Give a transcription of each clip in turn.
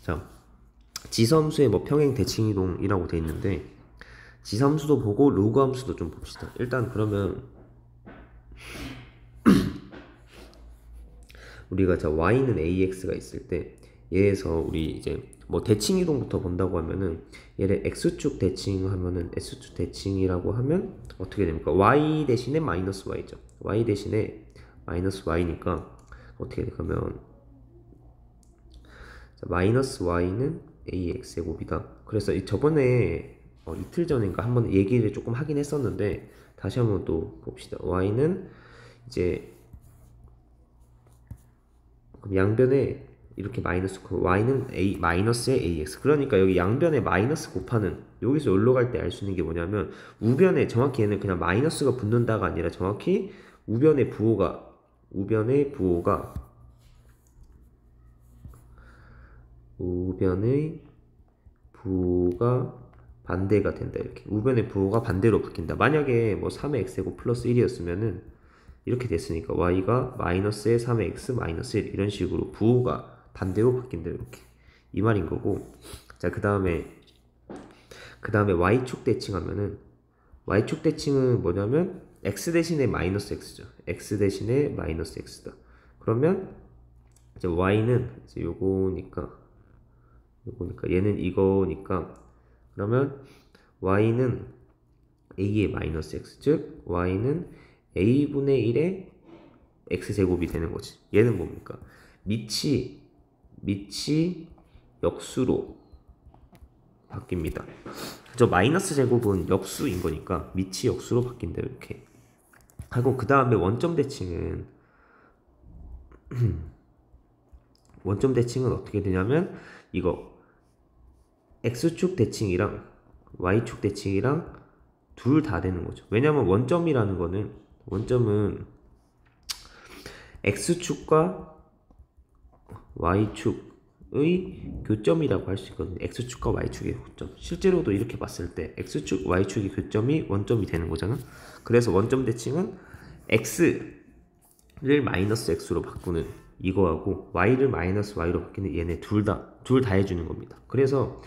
자, 지수함수의 뭐 평행 대칭이동이라고 돼 있는데 지수함수도 보고 로그 함수도 좀 봅시다. 일단 그러면 우리가 자 y는 ax가 있을 때 얘에서 우리 이제 뭐 대칭 이동부터 본다고 하면은 얘를 x축 대칭하면은 s축 대칭이라고 하면 어떻게 됩니까? y 대신에 마이너스 y죠. y 대신에 마이너스 y니까 어떻게 돼? 그러면 자, 마이너스 y는 ax 제곱이다. 그래서 저번에 이틀 전인가 한번 얘기를 조금 하긴 했었는데 다시 한번 또 봅시다. y는 이제 그럼 양변에 이렇게 마이너스 y는 a 마이너스의 ax. 그러니까 여기 양변에 마이너스 곱하는 여기서 여기로 갈 때 알 수 있는 게 뭐냐면 우변에 정확히 얘는 그냥 마이너스가 붙는다가 아니라 정확히 우변의 부호가 우변의 부호가 반대가 된다. 이렇게 우변의 부호가 반대로 바뀐다. 만약에 뭐 3의 x제곱 플러스 1이었으면은 이렇게 됐으니까 y가 마이너스의 3의 x 마이너스 1 이런 식으로 부호가 반대로 바뀐다. 이렇게 이 말인 거고. 자, 그 다음에 y축 대칭하면은 y축 대칭은 뭐냐면 x 대신에 마이너스 x죠. x 대신에 마이너스 x다. 그러면 이제 y는 이제 요거니까 얘는 이거니까 그러면 y는 a의 마이너스 x 즉 y는 a분의 1의 x제곱이 되는 거지. 얘는 뭡니까? 밑이 역수로 바뀝니다. 저 마이너스 제곱은 역수인 거니까 밑이 역수로 바뀐다. 이렇게 하고 그 다음에 원점 대칭은 어떻게 되냐면 이거 x축 대칭이랑 y축 대칭이랑 둘 다 되는 거죠. 왜냐면 원점은 x축과 y축의 교점이라고 할 수 있거든요. x축과 y축의 교점. 실제로도 이렇게 봤을 때 x축, y축의 교점이 원점이 되는 거잖아. 그래서 원점 대칭은 x를 마이너스 x로 바꾸는 이거하고 y를 마이너스 y로 바뀌는 얘네 둘 다 해주는 겁니다. 그래서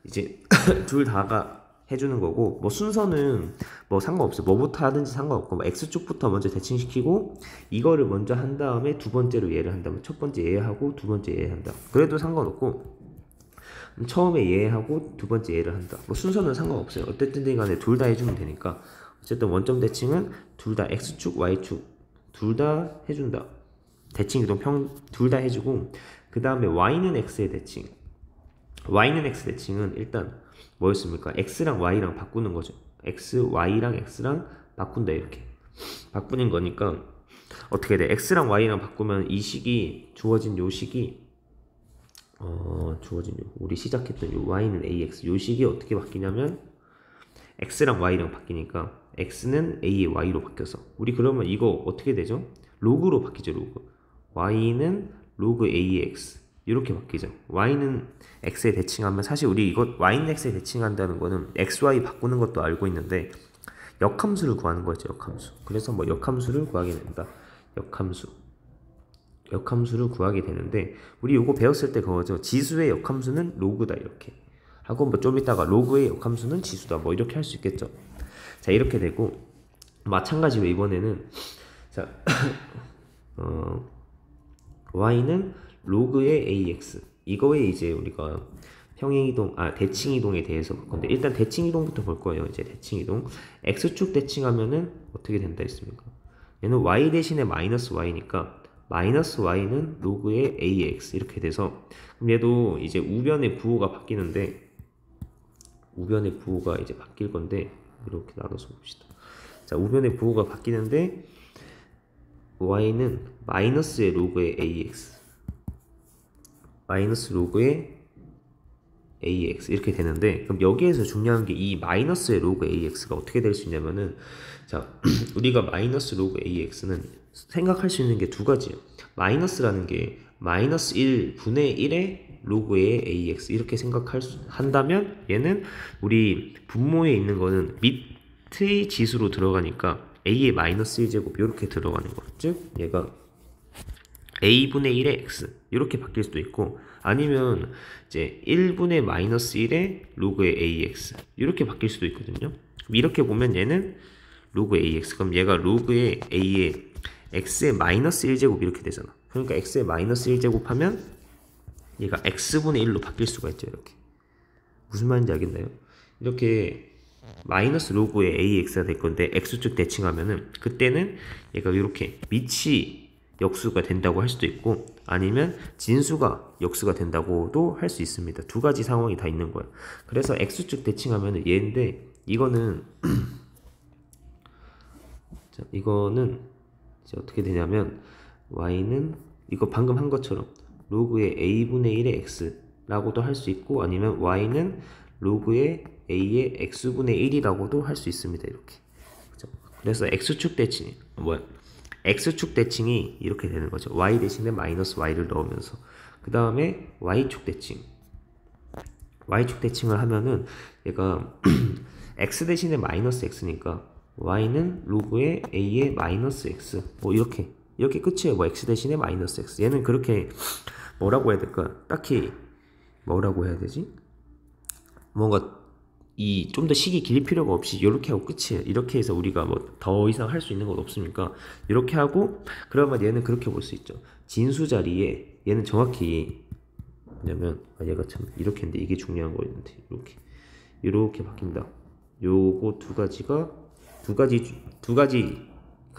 이제 둘 다가 해주는 거고 뭐 순서는 뭐 상관없어요. 뭐부터 하든지 상관없고 뭐 x축부터 먼저 대칭시키고 이거를 먼저 한 다음에 두 번째로 얘를 한다면 첫 번째 얘 하고 두 번째 얘 한다. 그래도 상관없고 처음에 얘 하고 두 번째 얘를 한다. 뭐 순서는 상관없어요. 어쨌든 간에 둘 다 해주면 되니까 어쨌든 원점 대칭은 둘 다 x축, y축 둘 다 해준다. 대칭 이동 둘 다 해주고 그 다음에 y는 x의 대칭 y는 x 대칭은 일단 뭐였습니까? x랑 y랑 바꾸는 거죠. y랑 x랑 바꾼다. 이렇게 바꾸는 거니까 어떻게 돼? x랑 y랑 바꾸면 이 식이 주어진 요 식이 우리 시작했던 요 y는 ax 요 식이 어떻게 바뀌냐면 x랑 y랑 바뀌니까 x는 a의 y로 바뀌어서 우리 그러면 이거 어떻게 되죠? 로그로 바뀌죠. 로그 y는 로그 a의 x 이렇게 바뀌죠. y는 x에 대칭하면 사실 우리 이거 y는 x에 대칭한다는 거는 xy 바꾸는 것도 알고 있는데 역함수를 구하는 거죠. 역함수. 그래서 뭐 역함수를 구하게 된다. 역함수를 구하게 되는데 우리 이거 배웠을 때 그거죠. 지수의 역함수는 로그다. 이렇게 하고 뭐 좀 이따가 로그의 역함수는 지수다. 뭐 이렇게 할 수 있겠죠. 자, 이렇게 되고 마찬가지로 이번에는 자 y는 로그의 ax 이거에 이제 우리가 평행이동 대칭이동에 대해서 볼 건데 일단 대칭이동부터 볼 거예요. 이제 대칭이동 x축 대칭하면은 어떻게 된다 했습니까? 얘는 y 대신에 마이너스 y니까 마이너스 y는 로그의 ax 이렇게 돼서 그럼 얘도 이제 우변의 부호가 바뀌는데 우변의 부호가 이제 바뀔 건데 이렇게 나눠서 봅시다. 자, 우변의 부호가 바뀌는데 y는 마이너스의 로그의 ax 마이너스 로그의 ax 이렇게 되는데 그럼 여기에서 중요한 게 이 마이너스의 로그 ax가 어떻게 될 수 있냐면은 자 우리가 마이너스 로그 ax는 생각할 수 있는 게 두 가지예요. 마이너스라는 게 마이너스 1분의 1의 로그의 ax 이렇게 한다면 얘는 우리 분모에 있는 거는 밑의 지수로 들어가니까 a의 마이너스 1제곱 이렇게 들어가는 거. 즉 얘가 a분의 1의 x 이렇게 바뀔 수도 있고 아니면 이제 1분의 마이너스 1의 로그의 ax 이렇게 바뀔 수도 있거든요. 이렇게 보면 얘는 로그 ax, 그럼 얘가 로그의 a의 x의 마이너스 1제곱 이렇게 되잖아. 그러니까 x의 마이너스 1제곱 하면 얘가 x분의 1로 바뀔 수가 있죠. 이렇게. 무슨 말인지 알겠나요? 이렇게 마이너스 로그의 ax가 될 건데 x축 대칭하면은 그때는 얘가 이렇게 밑이 역수가 된다고 할 수도 있고 아니면 진수가 역수가 된다고도 할 수 있습니다. 두 가지 상황이 다 있는 거예요. 그래서 x축 대칭하면은 얘인데 이거는 자, 이거는 이제 어떻게 되냐면 y는 이거 방금 한 것처럼 로그의 a분의 1의 x라고도 할 수 있고 아니면 y는 로그의 a의 x분의 1이라고도 할 수 있습니다. 이렇게. 그죠? 그래서 x축 대칭 x축 대칭이 이렇게 되는 거죠. y 대신에 마이너스 y를 넣으면서 그 다음에 y축 대칭을 하면은 얘가 x 대신에 마이너스 x니까 y는 로그의 a의 마이너스 x 뭐 이렇게 끝이에요. 뭐 x 대신에 마이너스 x. 얘는 그렇게 뭐라고 해야 될까? 딱히 뭐라고 해야 되지? 뭔가 이 좀 더 식이 길 필요가 없이 이렇게 하고 끝이에요. 이렇게 해서 우리가 뭐 더 이상 할 수 있는 건 없으니까 이렇게 하고 그러면 얘는 그렇게 볼 수 있죠. 진수 자리에 얘는 정확히 뭐냐면 얘가 참 이렇게 했는데 이게 중요한 거였는데 이렇게 바뀐다. 요거 두 가지가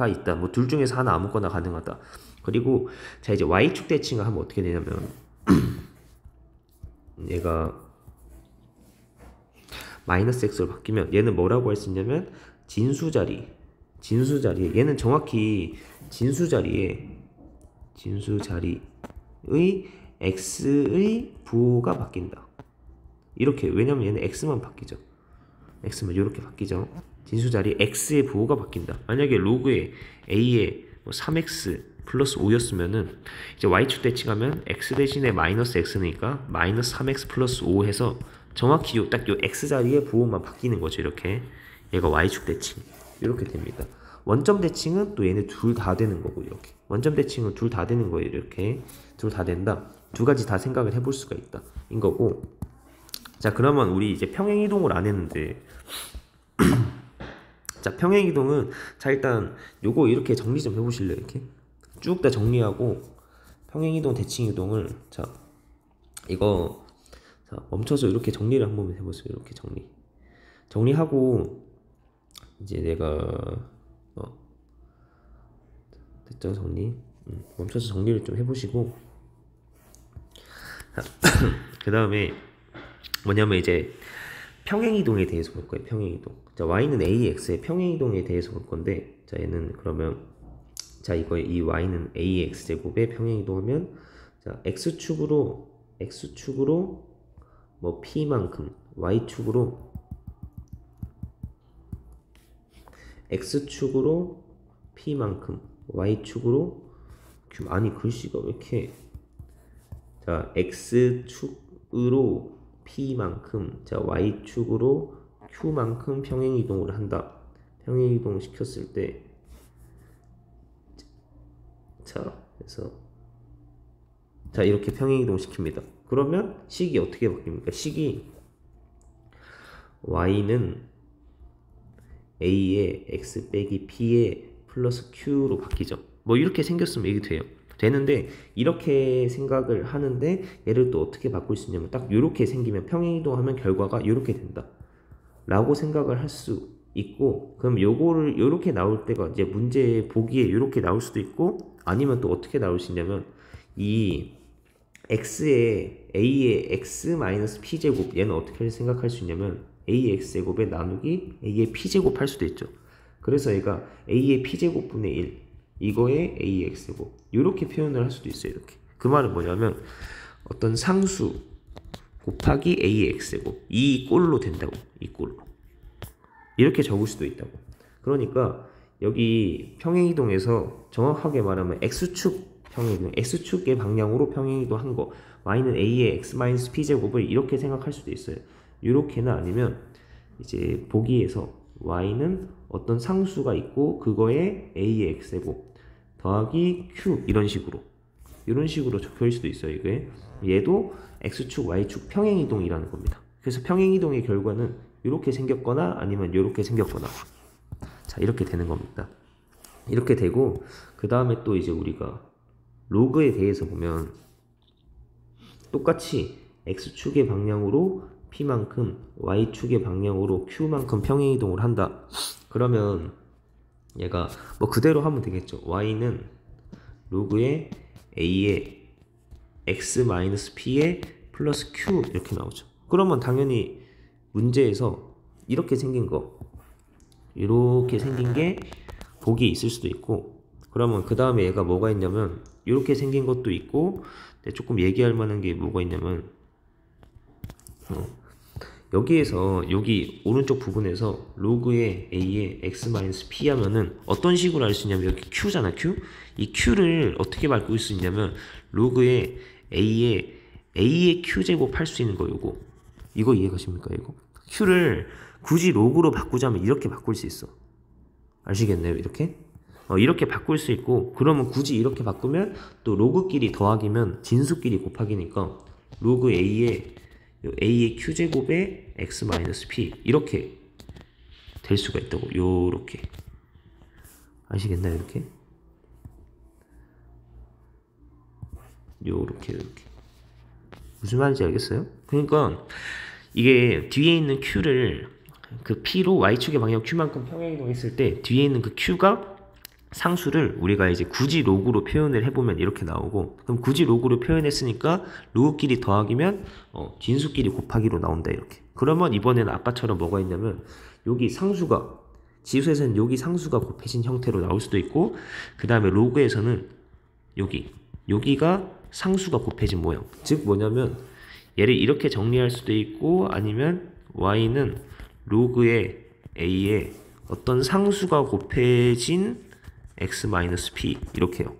있다. 뭐 둘 중에서 하나 아무거나 가능하다. 그리고 자 이제 y축 대칭을 하면 어떻게 되냐면 얘가 마이너스 x로 바뀌면 얘는 뭐라고 할 수 있냐면 진수 자리에 얘는 정확히 진수 자리의 x의 부호가 바뀐다. 이렇게. 왜냐면 얘는 x만 바뀌죠. x만 이렇게 바뀌죠. 진수 자리 x의 부호가 바뀐다. 만약에 로그의 a의 뭐 3x 플러스 5였으면은 이제 y축 대칭하면 x 대신에 마이너스 x니까 마이너스 3x 플러스 5 해서 정확히 요 x 자리의 부호만 바뀌는 거죠. 이렇게. 얘가 y축 대칭 이렇게 됩니다. 원점 대칭은 또 얘네 둘 다 되는 거고 이렇게. 원점 대칭은 둘 다 되는 거예요. 이렇게. 둘 다 된다. 두 가지 다 생각을 해볼 수가 있다. 인 거고. 자, 그러면 우리 이제 평행이동을 안 했는데 자, 평행이동은 자 일단 요거 이렇게 정리 좀 해보실래요? 이렇게 쭉 다 정리하고 평행이동 대칭이동을 자 이거 자 멈춰서 이렇게 정리를 한번 해보세요. 이렇게 정리하고 이제 내가 됐죠? 정리 멈춰서 정리를 좀 해보시고 그 다음에 뭐냐면 이제 평행이동에 대해서 볼 거예요. 평행이동. 자, y는 ax의 평행이동에 대해서 볼 건데, 자, 얘는 그러면, 자, 이거 이 y는 ax 제곱에 평행이동하면, 자, x축으로 뭐 p만큼, y축으로 x축으로 p만큼, y축으로 q. 아니 글씨가 왜 이렇게, 자, x축으로 p만큼, 자 y축으로 q만큼 평행이동을 한다. 평행이동 시켰을 때, 자 그래서 자 이렇게 평행이동 시킵니다. 그러면 식이 어떻게 바뀝니까? 식이 y는 a의 x 빼기 p의 플러스 q로 바뀌죠. 뭐 이렇게 생겼으면 이게 되는데 이렇게 생각을 하는데 얘를 또 어떻게 바꿀 수 있냐면 딱 이렇게 생기면 평행이동하면 결과가 이렇게 된다 라고 생각을 할 수 있고, 그럼 요거를 이렇게 나올 때가 이제 문제 보기에 이렇게 나올 수도 있고 아니면 또 어떻게 나올 수 있냐면 이 x의 a의 x 마이너스 p 제곱 얘는 어떻게 생각할 수 있냐면 a의 x 제곱에 나누기 a의 p 제곱 할 수도 있죠. 그래서 얘가 a의 p 제곱분의 1 이거에 a의 x제곱 이렇게 표현을 할 수도 있어요. 이렇게. 그 말은 뭐냐면 어떤 상수 곱하기 a의 x제곱 이 꼴로 된다고. 이 꼴로 이렇게 적을 수도 있다고. 그러니까 여기 평행이동에서 정확하게 말하면 x축 평행이동, x축의 방향으로 평행이동 한 거, y는 a의 x p 제곱을 이렇게 생각할 수도 있어요. 이렇게나 아니면 이제 보기에서 y는 어떤 상수가 있고 그거에 a의 x제곱 더하기 q 이런 식으로 이런 식으로 적혀질 수도 있어요. 이게 얘도 x축 y축 평행이동이라는 겁니다. 그래서 평행이동의 결과는 이렇게 생겼거나 아니면 이렇게 생겼거나 자 이렇게 되는 겁니다. 이렇게 되고 그 다음에 또 이제 우리가 로그에 대해서 보면 똑같이 x축의 방향으로 p만큼 y축의 방향으로 q만큼 평행이동을 한다. 그러면 얘가 뭐 그대로 하면 되겠죠. y는 로그의 a의 x-p의 플러스 q 이렇게 나오죠. 그러면 당연히 문제에서 이렇게 생긴 거 이렇게 생긴 게 복이 있을 수도 있고 그러면 그 다음에 얘가 뭐가 있냐면 이렇게 생긴 것도 있고 조금 얘기할 만한 게 뭐가 있냐면 여기에서 여기 오른쪽 부분에서 로그의 a의 x-p 하면은 어떤 식으로 할 수 있냐면 여기 q잖아 q 이 q를 어떻게 바꿀 수 있냐면 로그의 a의 q제곱 할 수 있는 거 이거 이해가십니까? 이거 q를 굳이 로그로 바꾸자면 이렇게 바꿀 수 있어. 아시겠나요? 이렇게 이렇게 바꿀 수 있고 그러면 굳이 이렇게 바꾸면 또 로그끼리 더하기면 진수끼리 곱하기니까 로그 a의 q제곱에 x-p 이렇게 될 수가 있다고. 요렇게 아시겠나요? 이렇게 무슨 말인지 알겠어요? 그러니까 이게 뒤에 있는 q를 그 p로 y축의 방향 q만큼 평행이동했을 때 뒤에 있는 그 q가 상수를 우리가 이제 굳이 로그로 표현을 해보면 이렇게 나오고 그럼 굳이 로그로 표현했으니까 로그끼리 더하기면 진수끼리 곱하기로 나온다 이렇게. 그러면 이번에는 아까처럼 뭐가 있냐면 여기 상수가 지수에서는 여기 상수가 곱해진 형태로 나올 수도 있고 그 다음에 로그에서는 여기가 상수가 곱해진 모양. 즉 뭐냐면 얘를 이렇게 정리할 수도 있고 아니면 y는 로그의 a에 어떤 상수가 곱해진 x-p 이렇게요.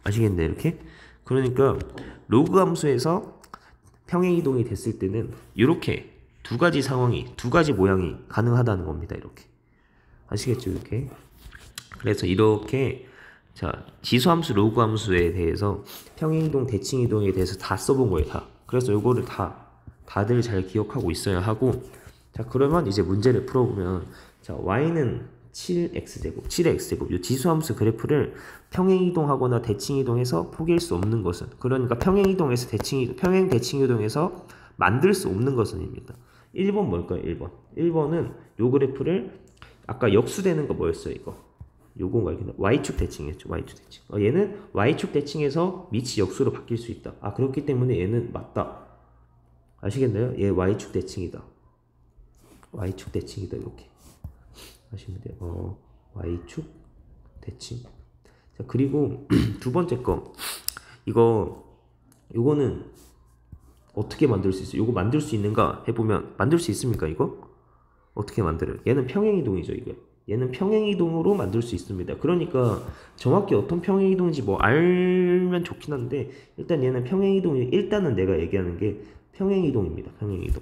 아시겠네 이렇게? 그러니까 로그 함수에서 평행이동이 됐을 때는 이렇게 두 가지 상황이 두 가지 모양이 가능하다는 겁니다. 이렇게 아시겠죠? 이렇게. 그래서 이렇게 자 지수함수 로그 함수에 대해서 평행이동 대칭이동에 대해서 다 써본 거예요. 다. 그래서 요거를 다들 잘 기억하고 있어야 하고 자 그러면 이제 문제를 풀어보면 자 y는 7x제곱 7의 x제곱 이 지수함수 그래프를 평행이동하거나 대칭이동해서 포기할 수 없는 것은 그러니까 평행 대칭이동해서 만들 수 없는 것은입니다. 1번 뭘까요? 1번은 요 그래프를 아까 역수되는 거 뭐였어요? 요건가 이게 y축 대칭이었죠. y축 대칭. 얘는 y축 대칭에서 밑이 역수로 바뀔 수 있다. 그렇기 때문에 얘는 맞다. 아시겠나요? 얘 y축 대칭이다. y축 대칭이다 이렇게 하시면 돼요. y축 대칭. 자 그리고 두 번째 거 요거는 어떻게 만들 수 있어요? 요거 만들 수 있는가 해보면 만들 수 있습니까? 이거 어떻게 만들어요? 얘는 평행이동이죠. 얘는 평행이동으로 만들 수 있습니다. 그러니까 정확히 어떤 평행이동인지 뭐 알면 좋긴 한데 일단 얘는 평행이동이 일단은 내가 얘기하는 게 평행이동입니다. 평행이동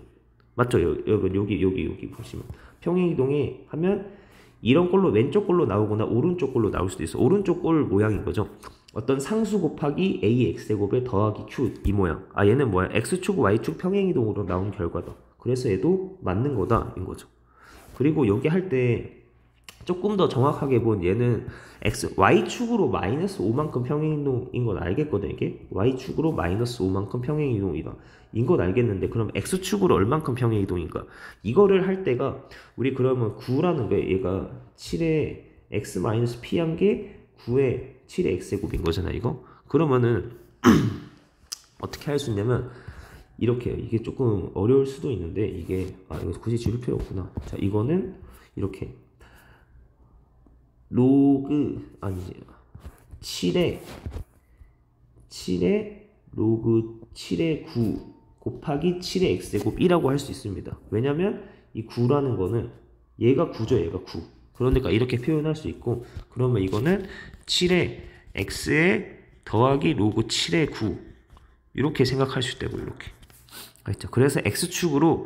맞죠? 여기 보시면 평행이동이 하면 이런 걸로 왼쪽 걸로 나오거나 오른쪽 걸로 나올 수도 있어. 오른쪽 꼴 모양인 거죠. 어떤 상수 곱하기 a x제곱에 더하기 q 이 모양. 얘는 뭐야? x축 y축 평행이동으로 나온 결과다. 그래서 얘도 맞는 거다 인 거죠. 그리고 여기 할 때 조금 더 정확하게 본 얘는 y축으로 마이너스 5만큼 평행이동인 건 알겠거든. 이게 y축으로 마이너스 5만큼 평행이동이다 인 건 알겠는데 그럼 x축으로 얼만큼 평행이동인가 이거를 할 때가 우리 그러면 9라는 거예요. 얘가 7의 x-p 한 게 9의 7의 x제곱인 거잖아 이거. 그러면은 어떻게 할 수 있냐면 이렇게 이게 조금 어려울 수도 있는데 이게 이거 굳이 지울 필요 없구나. 자 이거는 이렇게 로그 7의 로그 7의 9 곱하기 7의 x제곱이라고 할 수 있습니다. 왜냐면 이 9라는 거는 얘가 9죠. 얘가 9. 그러니까 이렇게 표현할 수 있고 그러면 이거는 7의 x에 더하기 로그 7의 9 이렇게 생각할 수 있다고 이렇게. 알겠죠? 그래서 x축으로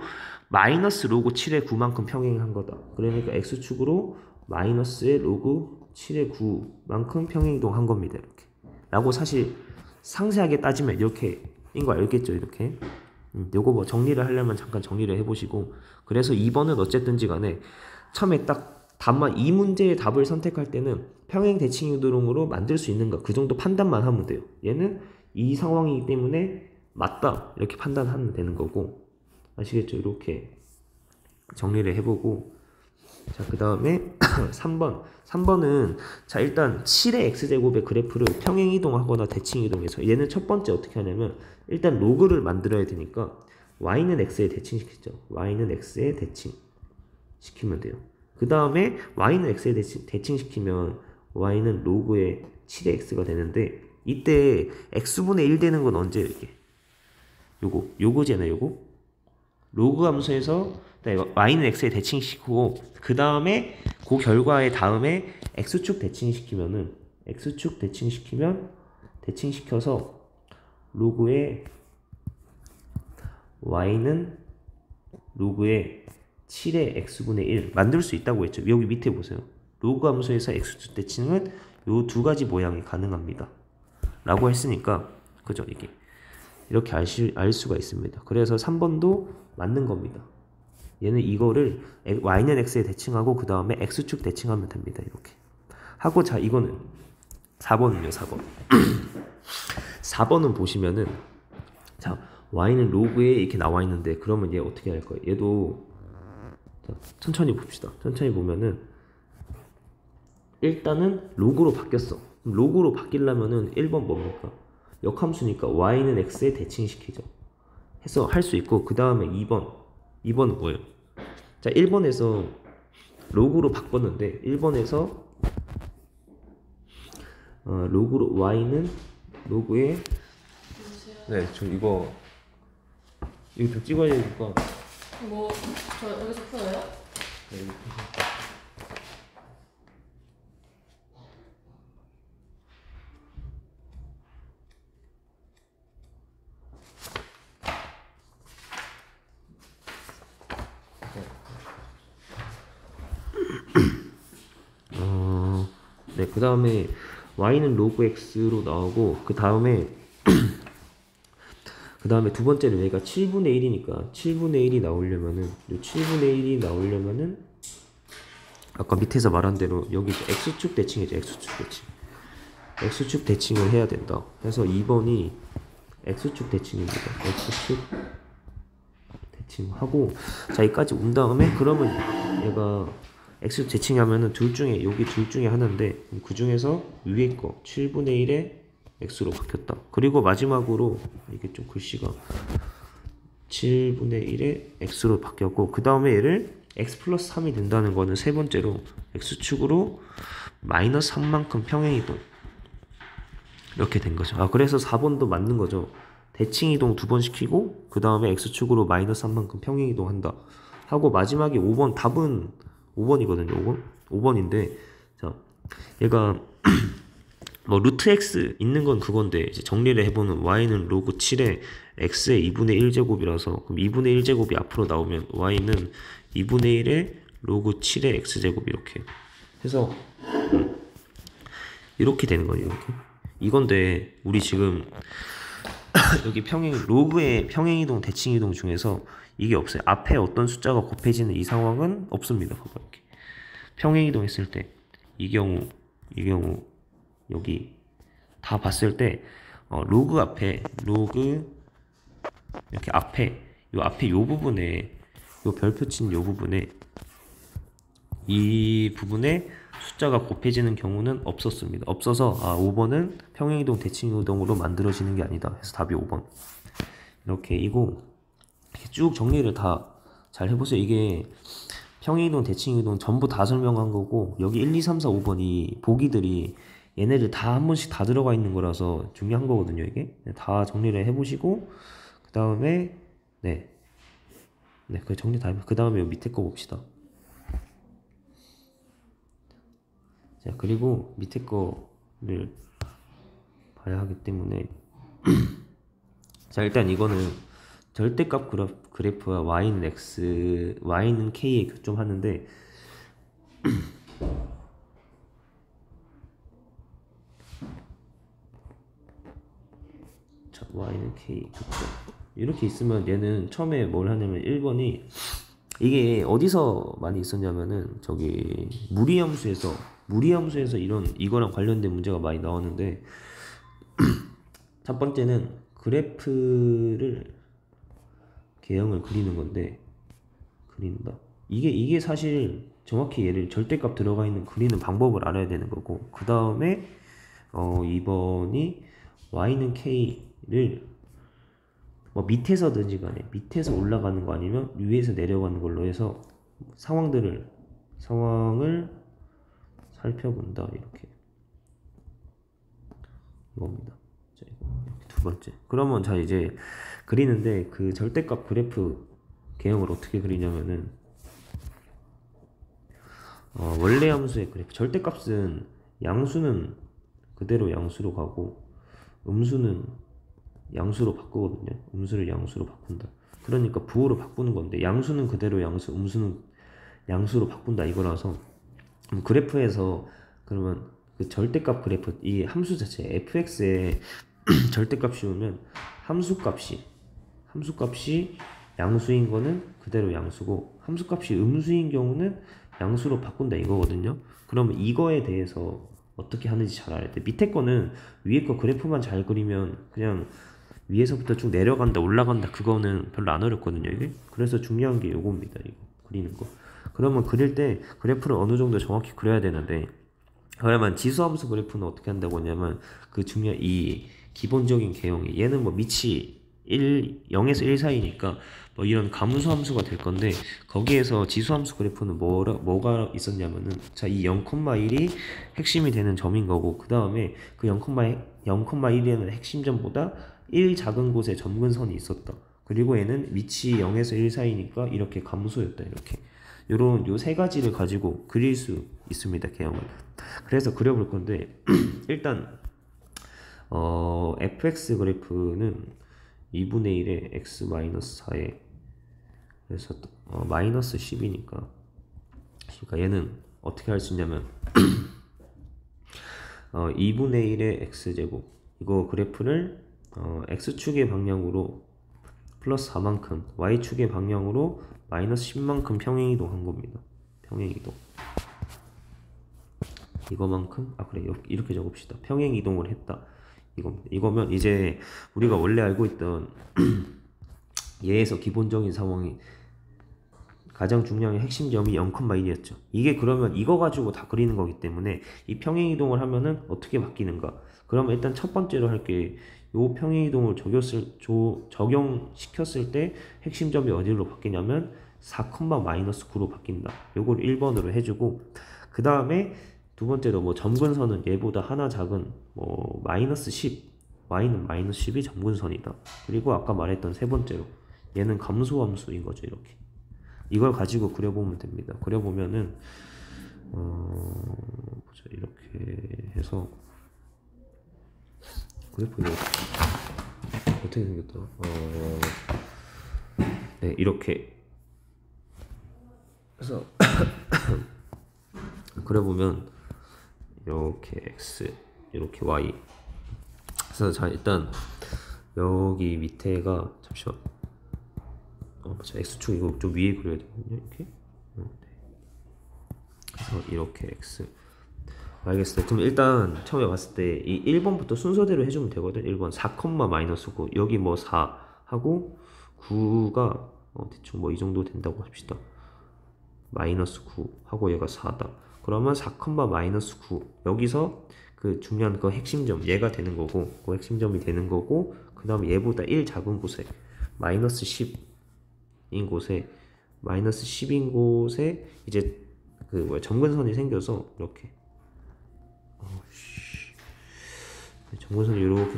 마이너스 로그 7의 9만큼 평행한 거다. 그러니까 x축으로 마이너스의 로그 7의 9만큼 평행이동 한 겁니다. 이렇게. 라고 사실 상세하게 따지면 이렇게인 거 알겠죠? 이렇게. 요거 뭐 정리를 하려면 잠깐 정리를 해보시고, 그래서 2번은 어쨌든지 간에 처음에 딱 답만 이 문제의 답을 선택할 때는 평행 대칭 이동으로 만들 수 있는가 그 정도 판단만 하면 돼요. 얘는 이 상황이기 때문에 맞다 이렇게 판단하면 되는 거고, 아시겠죠? 이렇게 정리를 해보고, 자, 그 다음에 3번은 자, 일단 7의 x제곱의 그래프를 평행 이동하거나 대칭 이동해서, 얘는 첫 번째 어떻게 하냐면 일단 로그를 만들어야 되니까 y는 x에 대칭시키죠. y는 x에 대칭시키면 돼요. 그 다음에 y는 x에 대칭시키면 y는 로그의 7의 x가 되는데, 이때 x분의 1 되는 건 언제 이렇게 요거잖아요. 요거 로그 함수에서 y는 x에 대칭시키고, 그 다음에 그 결과의 다음에 x축 대칭시키면은 x축 대칭시켜서 로그의 y는 로그의 7의 x분의 1 만들 수 있다고 했죠. 여기 밑에 보세요. 로그 함수에서 x축 대칭은 요 두 가지 모양이 가능합니다 라고 했으니까, 그죠? 이게 이렇게 알 수가 있습니다. 그래서 3번도 맞는 겁니다. 얘는 이거를 y는 x에 대칭하고 그 다음에 x축 대칭하면 됩니다. 이렇게 하고, 자, 이거는 4번은요. 4번은 보시면은, 자, y는 로그에 이렇게 나와 있는데 그러면 얘 어떻게 할 거예요? 얘도, 자, 천천히 봅시다. 천천히 보면은 일단은 로그로 바뀌었어. 로그로 바뀌려면은 1번 뭡니까? 역함수니까 y는 x에 대칭시키죠. 해서 할 수 있고, 그 다음에 2번은 뭐예요? 자, 1번에서 로그로 바꿨는데 1번에서 로그로 y는 로그에, 네, 좀 이거 좀 찍어야 되니까. 뭐, 저 여기서 풀어요? 네, 네, 그 다음에 y는 로그 x로 나오고, 그 다음에 두 번째는 얘가 7분의 1이니까 7분의 1이 나오려면은, 요 7분의 1이 나오려면은 아까 밑에서 말한 대로 여기 x축 대칭이죠. x축 대칭을 해야 된다. 그래서 2번이 x축 대칭입니다. x축 대칭하고, 자, 여기까지 온 다음에 그러면 얘가 x축 대칭하면은 여기 둘 중에 하나인데, 그 중에서 위에 거 7분의 1에 x로 바뀌었다. 그리고 마지막으로 이게 좀 글씨가 7분의 1에 x로 바뀌었고, 그 다음에 얘를 x 플러스 3이 된다는 거는 세 번째로 x축으로 마이너스 3만큼 평행이동 이렇게 된 거죠. 아, 그래서 4번도 맞는 거죠. 대칭 이동 2번 시키고 그 다음에 x축으로 마이너스 3만큼 평행이동 한다 하고, 마지막에 5번 답은 5번이거든요. 5번인데, 자, 얘가 뭐 루트 x 있는 건 그건데, 이제 정리를 해보면 y는 로그 7에 x의 2분의 1제곱이라서, 그럼 2분의 1제곱이 앞으로 나오면 y는 2분의 1에 로그 7의 x제곱 이렇게 해서 이렇게 되는 거예요. 이렇게. 이건데 우리 지금 여기 로그의 평행이동 대칭이동 중에서 이게 없어요. 앞에 어떤 숫자가 곱해지는 이 상황은 없습니다. 봐봐, 이렇게 평행이동 했을 때 이 경우 여기 다 봤을 때 로그 이렇게 앞에 요 부분에, 요 별표 친 요 부분에, 이 부분에 숫자가 곱해지는 경우는 없었습니다. 없어서 5번은 평행이동 대칭이동으로 만들어지는 게 아니다. 그래서 답이 5번. 이렇게 쭉 정리를 다 잘 해보세요. 이게 평행이동 대칭이동 전부 다 설명한 거고, 여기 1, 2, 3, 4, 5번이 보기들이 얘네들 다 한 번씩 다 들어가 있는 거라서 중요한 거거든요. 이게 다 정리를 해보시고, 그 다음에 그 정리 다 해보. 그 다음에 요 밑에 거 봅시다. 자, 그리고 밑에 거를 봐야 하기 때문에 자, 일단 이거는 절대값 그래프와 y는 x, y는 k에 교점하는데 y는 k 그쵸? 이렇게 있으면 얘는 처음에 뭘 하냐면 1번이 이게 어디서 많이 있었냐면은 저기 무리함수에서 이거랑 관련된 문제가 많이 나오는데 첫 번째는 그래프를 개형을 그리는 건데 그린다. 이게 사실 정확히 얘를 절대값 들어가 있는 그리는 방법을 알아야 되는 거고 그 다음에 2번이 y는 k를 뭐 밑에서든지 간에 밑에서 올라가는 거 아니면 위에서 내려가는 걸로 해서 상황을 살펴본다 이렇게 이겁니다. 자, 이거 이렇게 두 번째. 그러면 자 이제 그리는데 그 절대값 그래프 개형을 어떻게 그리냐면은 원래 함수의 그래프 절대값은 양수는 그대로 양수로 가고 음수는 양수로 바꾸거든요. 음수를 양수로 바꾼다. 그러니까 부호로 바꾸는 건데 양수는 그대로 양수, 음수는 양수로 바꾼다 이거라서 그래프에서 그러면 그 절대값 그래프 이 함수 자체 fx에 절대값 씌우면 함수값이 양수인 거는 그대로 양수고 함수값이 음수인 경우는 양수로 바꾼다 이거거든요. 그러면 이거에 대해서 어떻게 하는지 잘 알아야 돼. 밑에 거는 위에 거 그래프만 잘 그리면 그냥 위에서부터 쭉 내려간다 올라간다 그거는 별로 안 어렵거든요 이게. 그래서 중요한 게 요겁니다. 이거 그리는 거. 그러면 그릴 때 그래프를 어느 정도 정확히 그려야 되는데 그러면 지수함수 그래프는 어떻게 한다고 하냐면 그 중요한 이 기본적인 개형이 얘는 뭐 밑이 0에서 1 사이니까 뭐 이런 감수함수가 될 건데 거기에서 지수함수 그래프는 뭐가 있었냐면은 자 이 0,1이 핵심이 되는 점인 거고 그 다음에 그 0,1이라는 핵심 점보다 1 작은 곳에 점근선이 있었다. 그리고 얘는 위치 0에서 1 사이니까 이렇게 감소였다. 이렇게 요런 요 세 가지를 가지고 그릴 수 있습니다. 개형을. 그래서 그려볼 건데 일단 fx 그래프는 2분의 1에 x 마이너스 4에 그래서 마이너스 10이니까 그러니까 얘는 어떻게 할 수 있냐면 2분의 1의 x제곱 이거 그래프를 x축의 방향으로 플러스 4만큼 y축의 방향으로 마이너스 10만큼 평행이동 한 겁니다. 평행이동 이거만큼 그래 이렇게 적읍시다. 평행이동을 했다 이겁니다. 이거면 이제 우리가 원래 알고 있던 얘에서 기본적인 상황이 가장 중요한 핵심점이 0,1이었죠. 이게 그러면 이거 가지고 다 그리는 거기 때문에 이 평행이동을 하면은 어떻게 바뀌는가? 그러면 일단 첫 번째로 할게 요 평행이동을 적용시켰을 때 핵심점이 어디로 바뀌냐면 4,-9로 바뀐다. 요걸 1번으로 해주고 그 다음에 두 번째로 뭐 점근선은 얘보다 하나 작은 뭐 마이너스 10 y는 마이너스 10이 점근선이다. 그리고 아까 말했던 세 번째로 얘는 감소함수인 거죠. 이렇게 이걸 가지고 그려보면 됩니다. 그려보면은 보자 이렇게 해서 그래프 이거 어떻게 생겼다? 네 이렇게 해서 그려보면 이렇게 x 이렇게 y 그래서 자 일단 여기 밑에가 잠시만 x축 이거 좀 위에 그려야 되거든요 이렇게 네. 그래서 이렇게 x 알겠어요. 그럼 일단 처음에 봤을 때 이 1번부터 순서대로 해주면 되거든. 1번 4, 마이너스 9 여기 뭐 4 하고 9가 대충 뭐 이 정도 된다고 합시다. 마이너스 9 하고 얘가 4다. 그러면 4, 마이너스 9 여기서 그 중요한 그 핵심점 얘가 되는 거고 그 핵심점이 되는 거고 그 다음에 얘보다 1 작은 곳에 마이너스 10인 곳에 마이너스 10인 곳에 이제 그 뭐야 점근선이 생겨서 이렇게 점근선이 이렇게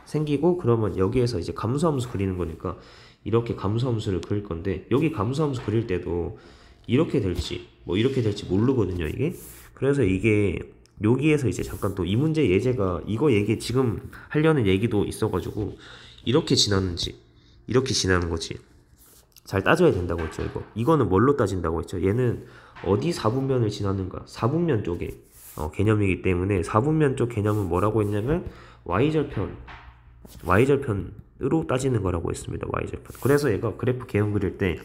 생기고 그러면 여기에서 이제 감소함수 그리는 거니까 이렇게 감소함수를 그릴 건데 여기 감소함수 그릴 때도 이렇게 될지 뭐 이렇게 될지 모르거든요 이게. 그래서 이게 여기에서 이제 잠깐 또 이 문제 예제가 이거 얘기 지금 하려는 얘기도 있어가지고 이렇게 지나는지 이렇게 지나는 거지 잘 따져야 된다고 했죠. 이거는 뭘로 따진다고 했죠. 얘는 어디 4분면을 지나는가 4분면 쪽에 개념이기 때문에 4분면 쪽 개념은 뭐라고 했냐면 y절편 y절편으로 따지는 거라고 했습니다. y절편. 그래서 얘가 그래프 개형 그릴 때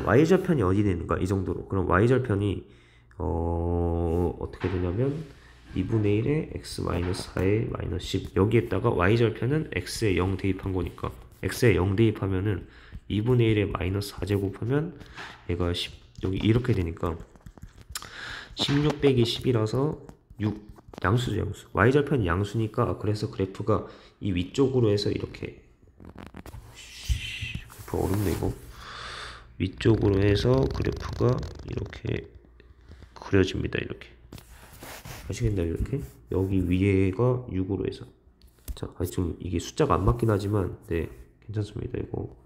y절편이 어디 있는가 이 정도로. 그럼 y절편이 어떻게 되냐면 2분의 1에 x-4에 마이너스 10 여기에다가 y절편은 x에 0 대입한 거니까 x에 0 대입하면은 2분의 1에 마이너스 4제곱하면 얘가 10 여기 이렇게 되니까 16 빼기 10이라서 6 양수죠 양수. y절편이 양수니까 그래서 그래프가 이 위쪽으로 해서 이렇게 그래프 어렵네 이거. 위쪽으로 해서 그래프가 이렇게 그려집니다. 이렇게 아시겠나요? 이렇게 여기 위에가 6으로 해서 자, 좀 이게 숫자가 안 맞긴 하지만 네 괜찮습니다. 이거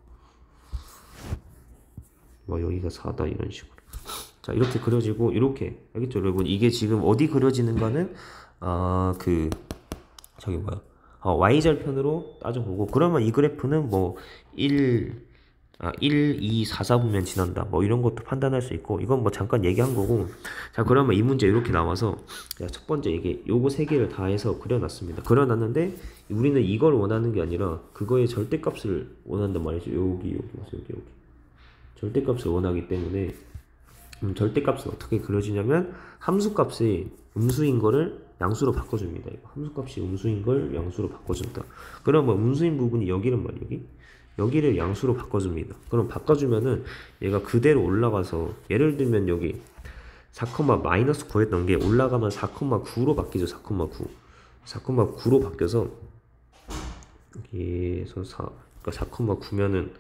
여기가 4다 이런 식으로 자 이렇게 그려지고 이렇게 알겠죠 여러분? 이게 지금 어디 그려지는가는 저기 뭐야 y절편으로 따져보고 그러면 이 그래프는 뭐 1, 2, 4, 4분면 지난다 뭐 이런 것도 판단할 수 있고 이건 뭐 잠깐 얘기한 거고 자 그러면 이 문제 이렇게 나와서 자, 첫 번째 이게 요거 세 개를 다 해서 그려놨습니다. 그려놨는데 우리는 이걸 원하는 게 아니라 그거의 절대값을 원한단 말이죠. 여기 절대값을 원하기 때문에 절대값은 어떻게 그려지냐면 함수값이 음수인 거를 양수로 바꿔줍니다. 이거 함수값이 음수인 걸 양수로 바꿔준다. 그러면 음수인 부분이 여기란 말이에요. 여기를 양수로 바꿔줍니다. 그럼 바꿔주면은 얘가 그대로 올라가서 예를 들면 여기 4,-9였던 게 올라가면 4,9로 바뀌죠. 4,9 4,9로 바뀌어서 여기에서 그러니까 4,9면은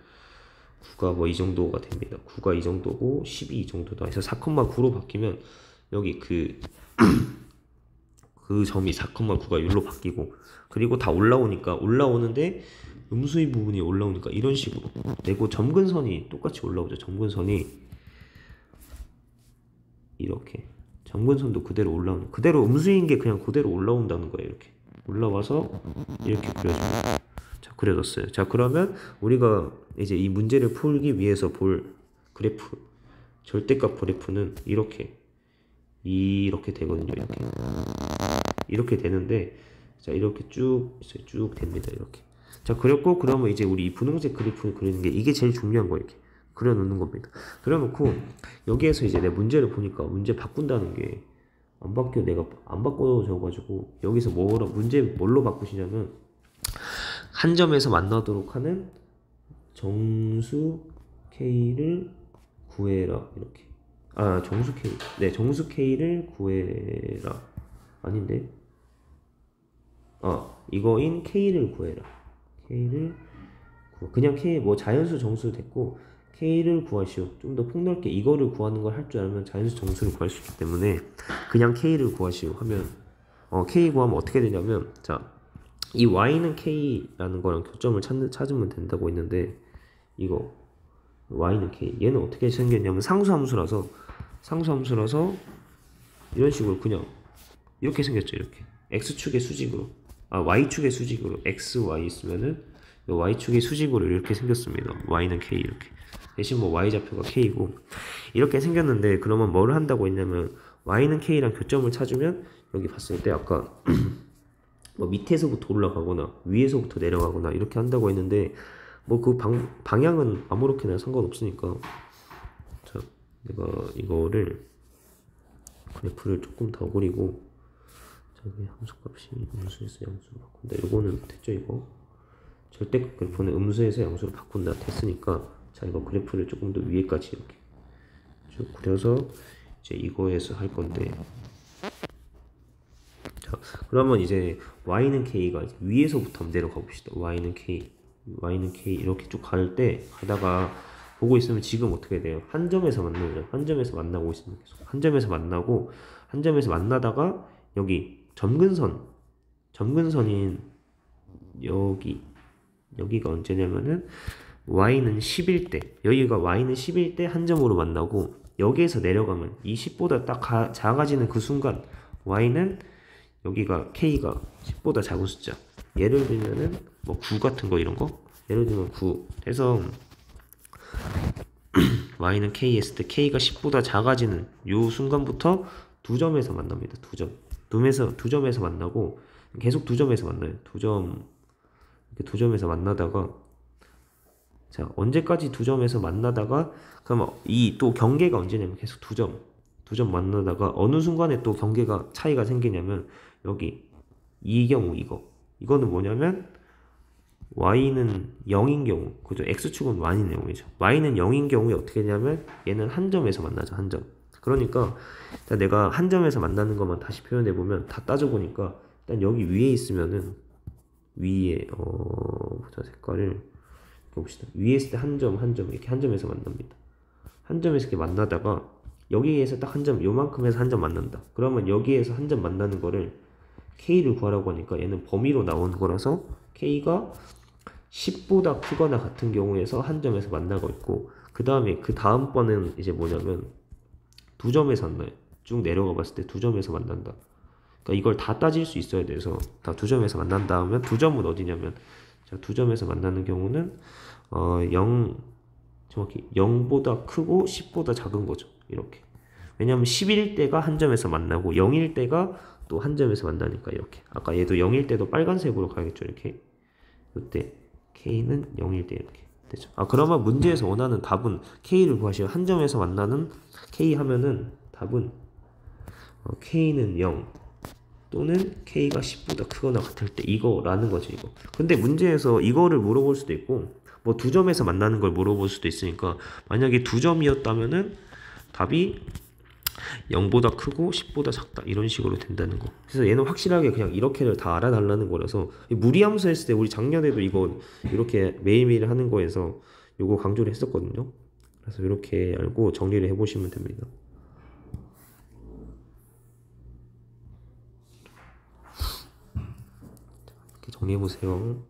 9가 뭐 이 정도가 됩니다. 9가 이 정도고 10이 이 정도다. 그래서 4,9로 바뀌면 여기 그 점이 4,9가 여기로 바뀌고 그리고 다 올라오는데 음수인 부분이 올라오니까 이런 식으로 내고 점근선이 똑같이 올라오죠. 점근선이 이렇게 점근선도 그대로 올라오는 그대로 음수인 게 그냥 그대로 올라온다는 거예요. 이렇게 올라와서 이렇게 그려줍니다. 자 그려졌어요. 자 그러면 우리가 이제 이 문제를 풀기 위해서 볼 그래프 절대값 그래프는 이렇게 되거든요. 이렇게 되는데 자 이렇게 쭉 됩니다. 이렇게 자 그렸고 그러면 이제 우리 이 분홍색 그래프를 그리는 게 이게 제일 중요한 거예요. 이렇게 그려놓는 겁니다. 그려놓고 여기에서 이제 내 문제를 보니까 문제 바꾼다는 게 안 바뀌어. 내가 안 바꿔줘가지고 여기서 문제 뭘로 바꾸시냐면 한 점에서 만나도록 하는 정수 K를 구해라 이렇게 정수 K 네 정수 K를 구해라 아닌데 이거인 K를 구해라 그냥 K 뭐 자연수 정수 됐고 K를 구하시오. 좀 더 폭넓게 이거를 구하는 걸 할 줄 알면 자연수 정수를 구할 수 있기 때문에 그냥 K를 구하시오 하면 K 구하면 어떻게 되냐면 자 이 Y는 K라는 거랑 교점을 찾으면 된다고 했는데 이거 Y는 K 얘는 어떻게 생겼냐면 상수함수라서 이런 식으로 그냥 이렇게 생겼죠. 이렇게 X축의 수직으로 Y축의 수직으로 X, Y 있으면은 Y축의 수직으로 이렇게 생겼습니다. Y는 K 이렇게 대신 뭐 Y좌표가 K고 이렇게 생겼는데 그러면 뭘 한다고 했냐면 Y는 K랑 교점을 찾으면 여기 봤을 때 아까 뭐 밑에서부터 올라가거나 위에서부터 내려가거나 이렇게 한다고 했는데 뭐 그 방향은 아무렇게나 상관없으니까 자 내가 이거를 그래프를 조금 더 그리고 저기 함수값이 음수에서 양수로 바꾼다. 이거는 됐죠. 이거 절대값 그래프는 음수에서 양수로 바꾼다 됐으니까 자 이거 그래프를 조금 더 위에까지 이렇게 쭉 그려서 이제 이거에서 할 건데 자 그러면 이제 Y는 K가 이제 위에서부터 한번 내려가 봅시다. Y는 K 이렇게 쭉 갈 때 가다가 보고 있으면 지금 어떻게 돼요? 한 점에서 만나죠. 한 점에서 만나고 있으면 계속 한 점에서 만나다가 여기 점근선인 여기가 언제냐면은 Y는 10일 때 여기가 Y는 10일 때 한 점으로 만나고 여기에서 내려가면 이 10보다 딱 작아지는 그 순간 Y는 여기가 K가 10보다 작은 숫자 예를 들면은 뭐 9 같은 거 이런 거 예를 들면 9 해서 Y는 K 했을 때 K가 10보다 작아지는 요 순간부터 두 점에서 만납니다. 두 점에서 만나고 계속 두 점에서 만나요. 두 점 이렇게 두 점에서 만나다가 자 언제까지 두 점에서 만나다가 그러면 이 또 경계가 언제냐면 계속 두 점 만나다가 어느 순간에 또 경계가 차이가 생기냐면 여기 이 경우 이거는 뭐냐면 y는 0인 경우 그죠? x축은 y인 내용이죠. y는 0인 경우에 어떻게 되냐면 얘는 한 점에서 만나죠. 한 점. 그러니까 일단 내가 한 점에서 만나는 것만 다시 표현해 보면 다 따져보니까 일단 여기 위에 있으면은 위에 보자 색깔을 봅시다. 위에 있을 때 한 점 이렇게 한 점에서 만납니다. 한 점에서 이렇게 만나다가 여기에서 딱 한 점 요만큼에서 한 점 만난다. 그러면 여기에서 한 점 만나는 거를 k를 구하라고 하니까 얘는 범위로 나오는 거라서 k가 10보다 크거나 같은 경우에서 한 점에서 만나고 있고 그 다음에 그 다음 번은 이제 뭐냐면 두 점에서 만나요. 쭉 내려가 봤을 때 두 점에서 만난다. 그러니까 이걸 다 따질 수 있어야 돼서 다 두 점에서 만난다 하면 두 점은 어디냐면 자, 두 점에서 만나는 경우는 0 정확히 0보다 크고 10보다 작은 거죠. 이렇게. 왜냐면 10일 때가 한 점에서 만나고 0일 때가 또 한 점에서 만나니까 이렇게. 아까 얘도 0일 때도 빨간색으로 가야겠죠. 이렇게. 이때 K는 0일 때 이렇게 되죠. 아 그러면 문제에서 원하는 답은 K를 구하시오. 한 점에서 만나는 K 하면은 답은 K는 0 또는 K가 10보다 크거나 같을 때 이거라는 거지 이거. 근데 문제에서 이거를 물어볼 수도 있고 뭐 두 점에서 만나는 걸 물어볼 수도 있으니까 만약에 두 점이었다면은 답이 0보다 크고 10보다 작다 이런 식으로 된다는 거. 그래서 얘는 확실하게 그냥 이렇게를 다 알아달라는 거라서 무리함수 했을 때 우리 작년에도 이거 이렇게 매일매일 하는 거에서 요거 강조를 했었거든요. 그래서 이렇게 알고 정리를 해보시면 됩니다. 이렇게 정리해보세요.